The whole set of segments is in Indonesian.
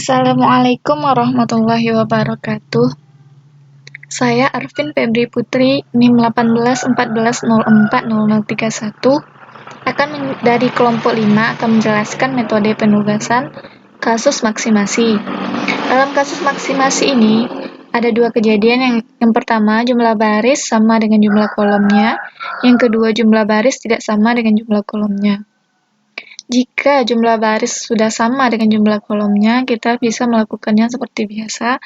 Assalamualaikum warahmatullahi wabarakatuh. Saya Arvin Febri Putri, NIM 1814040031, dari kelompok 5 akan menjelaskan metode penugasan kasus maksimasi. Dalam kasus maksimasi ini, ada dua kejadian. Yang pertama, jumlah baris sama dengan jumlah kolomnya. Yang kedua, jumlah baris tidak sama dengan jumlah kolomnya. Jika jumlah baris sudah sama dengan jumlah kolomnya, kita bisa melakukannya seperti biasa.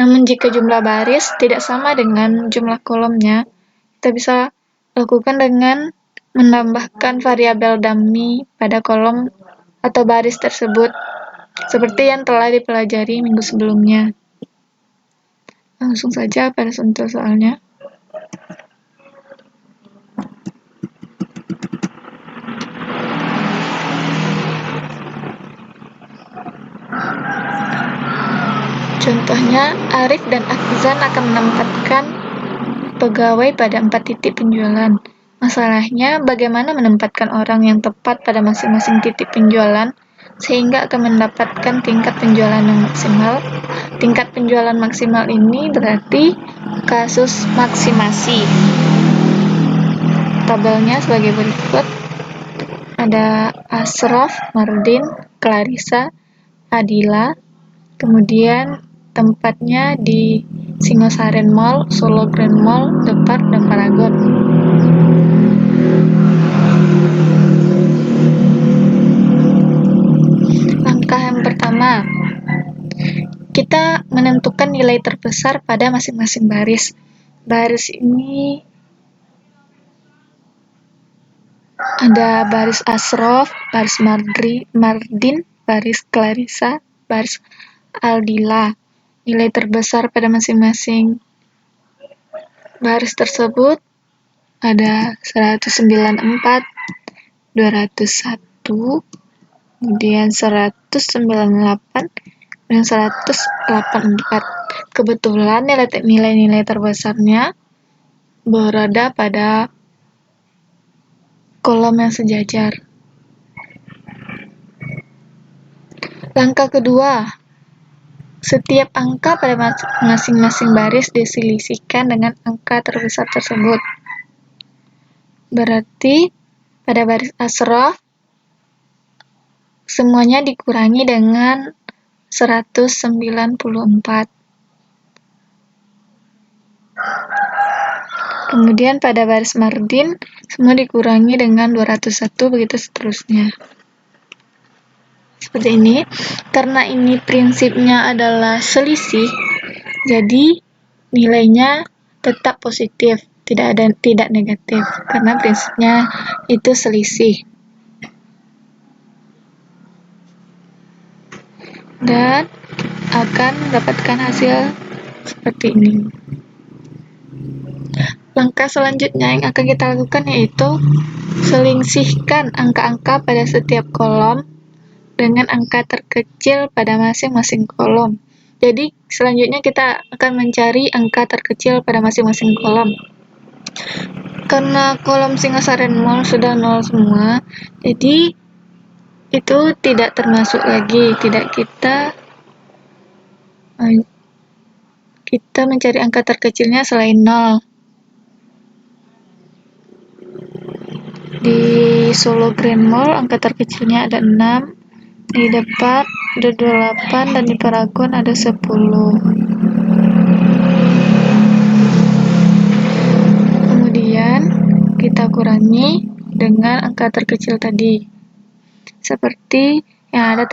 Namun jika jumlah baris tidak sama dengan jumlah kolomnya, kita bisa lakukan dengan menambahkan variabel dummy pada kolom atau baris tersebut, seperti yang telah dipelajari minggu sebelumnya. Langsung saja pada contoh soalnya. Contohnya, Arif dan Akzan akan menempatkan pegawai pada 4 titik penjualan. Masalahnya, bagaimana menempatkan orang yang tepat pada masing-masing titik penjualan sehingga akan mendapatkan tingkat penjualan yang maksimal. Tingkat penjualan maksimal ini berarti kasus maksimasi. Tabelnya sebagai berikut. Ada Ashraf, Mardin, Clarissa, Adila, kemudian tempatnya di Singosaren Mall, Solo Grand Mall, The Park, dan Paragon. Langkah yang pertama, kita menentukan nilai terbesar pada masing-masing baris. Baris ini ada baris Ashraf, baris Mardin, baris Clarissa, baris Aldila. Nilai terbesar pada masing-masing baris tersebut ada 194, 201, kemudian 198, dan 184. Kebetulan nilai-nilai terbesarnya berada pada kolom yang sejajar. Langkah kedua, setiap angka pada masing-masing baris diselisihkan dengan angka terbesar tersebut. Berarti pada baris Ashraf semuanya dikurangi dengan 194. Kemudian pada baris Mardin semua dikurangi dengan 201, begitu seterusnya. Seperti ini. Karena ini prinsipnya adalah selisih, jadi nilainya tetap positif, tidak negatif, karena prinsipnya itu selisih. Dan akan mendapatkan hasil seperti ini. Langkah selanjutnya yang akan kita lakukan yaitu selisihkan angka-angka pada setiap kolom dengan angka terkecil pada masing-masing kolom. Jadi selanjutnya kita akan mencari angka terkecil pada masing-masing kolom. Karena kolom Singosaren Mall sudah 0 semua, jadi itu tidak termasuk lagi. Kita mencari angka terkecilnya selain 0. Di Solo Grand Mall angka terkecilnya ada 6. Di The Park ada 28, dan di Paragon ada 10. Kemudian kita kurangi dengan angka terkecil tadi. Seperti yang ada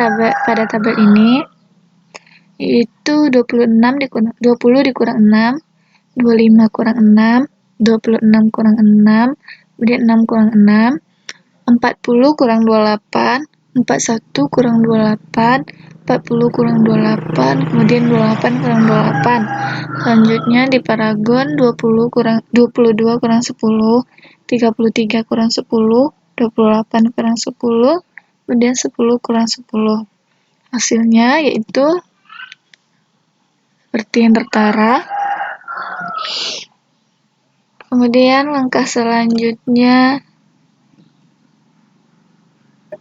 pada tabel ini, yaitu 20 dikurang 6, 25 kurang 6, 26 kurang 6, kemudian 6 kurang 6, 40 kurang 28, 41 kurang 28, 40 kurang 28, kemudian 28 kurang 28. Selanjutnya di Paragon 22 kurang 10, 33 kurang 10, 28 kurang 10, kemudian 10 kurang 10. Hasilnya yaitu seperti yang tertera. Kemudian langkah selanjutnya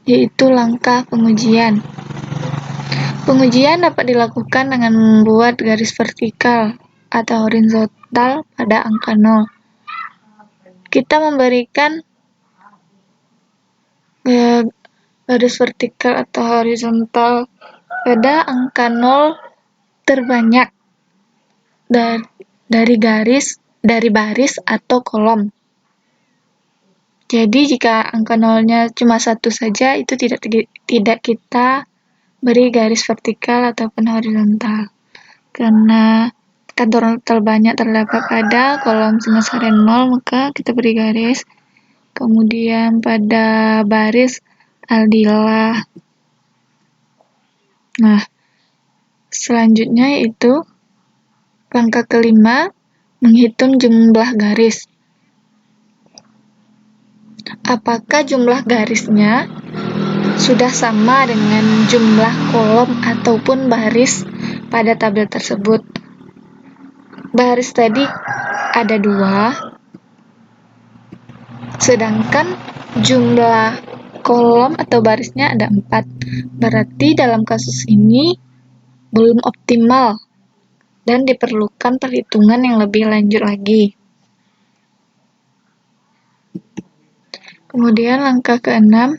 yaitu langkah pengujian. Pengujian dapat dilakukan dengan membuat garis vertikal atau horizontal pada angka 0. Kita memberikan garis vertikal atau horizontal pada angka 0 terbanyak dari baris atau kolom. Jadi jika angka 0-nya cuma 1 saja, itu tidak kita beri garis vertikal ataupun horizontal. Karena kantor terbanyak terdapat pada kolom Singasari 0, maka kita beri garis. Kemudian pada baris Aldilah. Nah, selanjutnya yaitu langkah kelima, menghitung jumlah garis. Apakah jumlah garisnya sudah sama dengan jumlah kolom ataupun baris pada tabel tersebut? Baris tadi ada 2, sedangkan jumlah kolom atau barisnya ada 4. Berarti dalam kasus ini belum optimal dan diperlukan perhitungan yang lebih lanjut lagi. Kemudian langkah ke-6,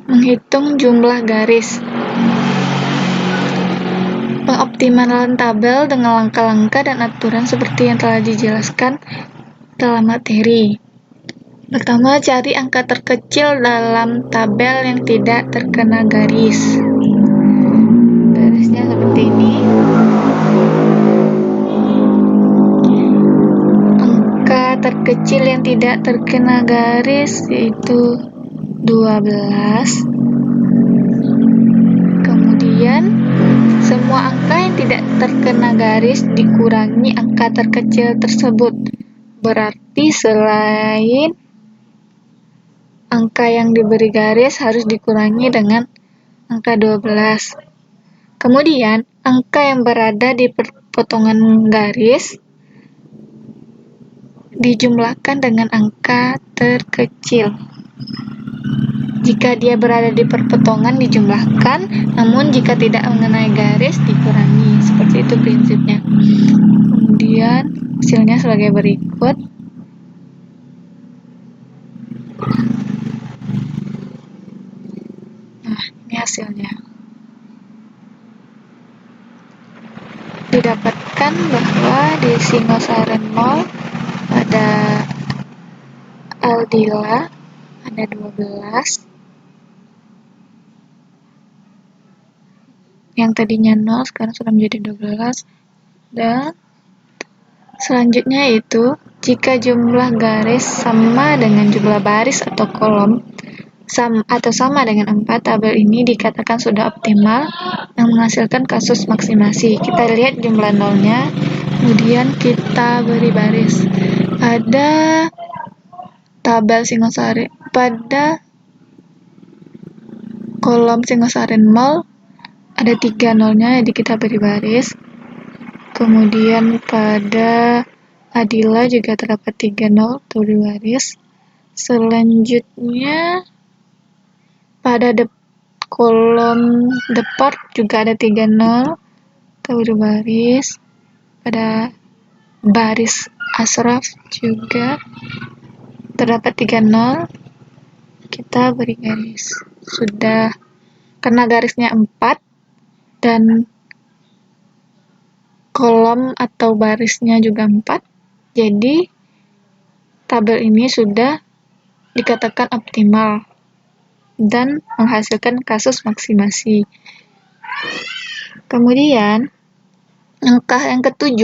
menghitung jumlah garis. Pengoptimalan tabel dengan langkah-langkah dan aturan seperti yang telah dijelaskan dalam materi. Pertama, cari angka terkecil dalam tabel yang tidak terkena garis. Garisnya seperti ini. Angka terkecil yang tidak terkena garis yaitu 12. Kemudian, semua angka yang tidak terkena garis dikurangi angka terkecil tersebut. Berarti selain angka yang diberi garis harus dikurangi dengan angka 12. Kemudian, angka yang berada di perpotongan garis dijumlahkan dengan angka terkecil. Jika dia berada di perpotongan dijumlahkan, namun jika tidak mengenai garis dikurangi. Seperti itu prinsipnya. Kemudian hasilnya sebagai berikut. Nah, ini hasilnya. Didapatkan bahwa di Singasari 0 pada Aldila ada 12. Yang tadinya 0 sekarang sudah menjadi 12. Dan selanjutnya yaitu jika jumlah garis sama dengan jumlah baris atau kolom atau sama dengan 4, tabel ini dikatakan sudah optimal yang menghasilkan kasus maksimasi. Kita lihat jumlah nolnya, kemudian kita beri baris. Pada tabel Singasari, pada kolom Singasari 0 ada 3 nolnya, jadi kita beri baris. Kemudian pada Adila juga terdapat 3 nol, beri baris. Selanjutnya pada kolom depart juga ada 3 nol, kita beri baris. Pada baris Ashraf juga terdapat 3 nol, kita beri garis. Sudah, karena garisnya 4 dan kolom atau barisnya juga 4, jadi tabel ini sudah dikatakan optimal dan menghasilkan kasus maksimasi. Kemudian, langkah yang ke-7,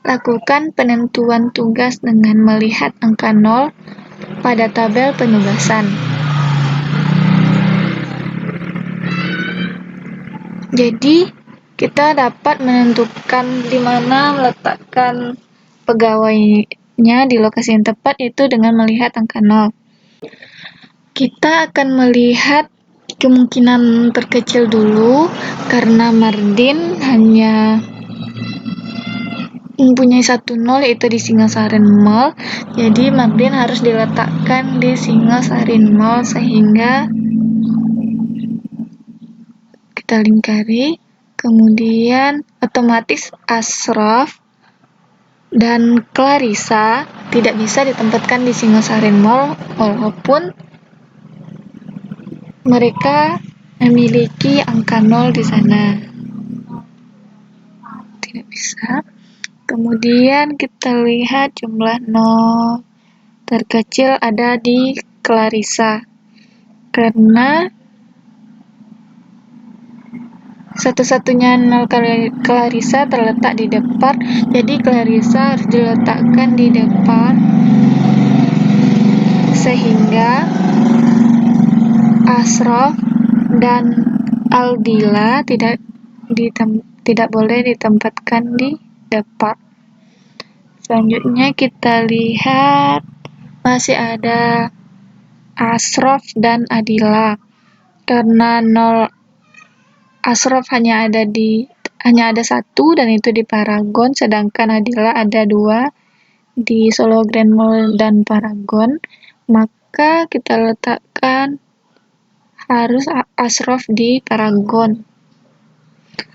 lakukan penentuan tugas dengan melihat angka 0 pada tabel penugasan. Jadi, kita dapat menentukan di mana meletakkan pegawainya di lokasi yang tepat, yaitu dengan melihat angka 0. Kita akan melihat kemungkinan terkecil dulu, karena Mardin hanya mempunyai 1 nol, yaitu di Singasari 0. Jadi Mardin harus diletakkan di Singasari 0 sehingga kita lingkari. Kemudian otomatis Ashraf dan Clarissa tidak bisa ditempatkan di Singosari Mall walaupun mereka memiliki angka 0 di sana. Tidak bisa. Kemudian kita lihat jumlah 0 terkecil ada di Clarissa. Karena satu-satunya 0 Clarissa terletak di depan, jadi Clarissa harus diletakkan di depan sehingga Ashraf dan Aldila tidak boleh ditempatkan di depan. Selanjutnya kita lihat masih ada Ashraf dan Adila. Karena 0 Ashraf hanya ada satu dan itu di Paragon, sedangkan Adila ada 2 di Solo Grand Mall dan Paragon, maka kita letakkan harus Ashraf di Paragon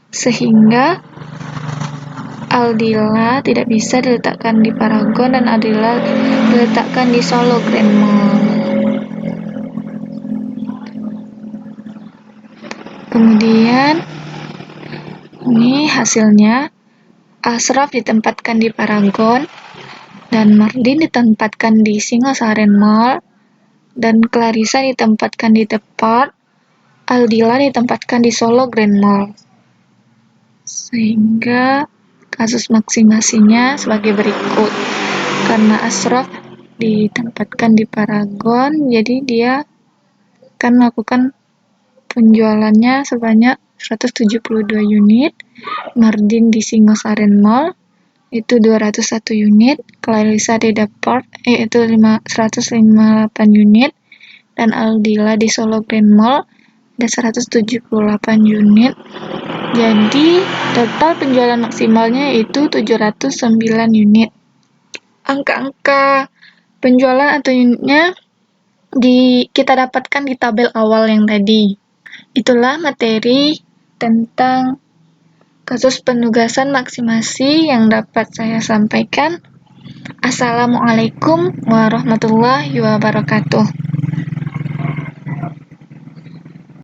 sehingga Aldila tidak bisa diletakkan di Paragon dan Adila diletakkan di Solo Grand Mall. Kemudian ini hasilnya, Ashraf ditempatkan di Paragon dan Mardin ditempatkan di Singosaren Mall dan Clarissa ditempatkan di Depart, Aldila ditempatkan di Solo Grand Mall. Sehingga kasus maksimasinya sebagai berikut. Karena Ashraf ditempatkan di Paragon, jadi dia akan melakukan penjualannya sebanyak 172 unit, Mardin di Singosaren Mall itu 201 unit, Clarissa di Depart yaitu 158 unit, dan Aldila di Solo Grand Mall ada 178 unit. Jadi total penjualan maksimalnya yaitu 709 unit. Angka-angka penjualan atau unitnya kita dapatkan di tabel awal yang tadi. Itulah materi tentang kasus penugasan maksimasi yang dapat saya sampaikan. Assalamualaikum warahmatullahi wabarakatuh.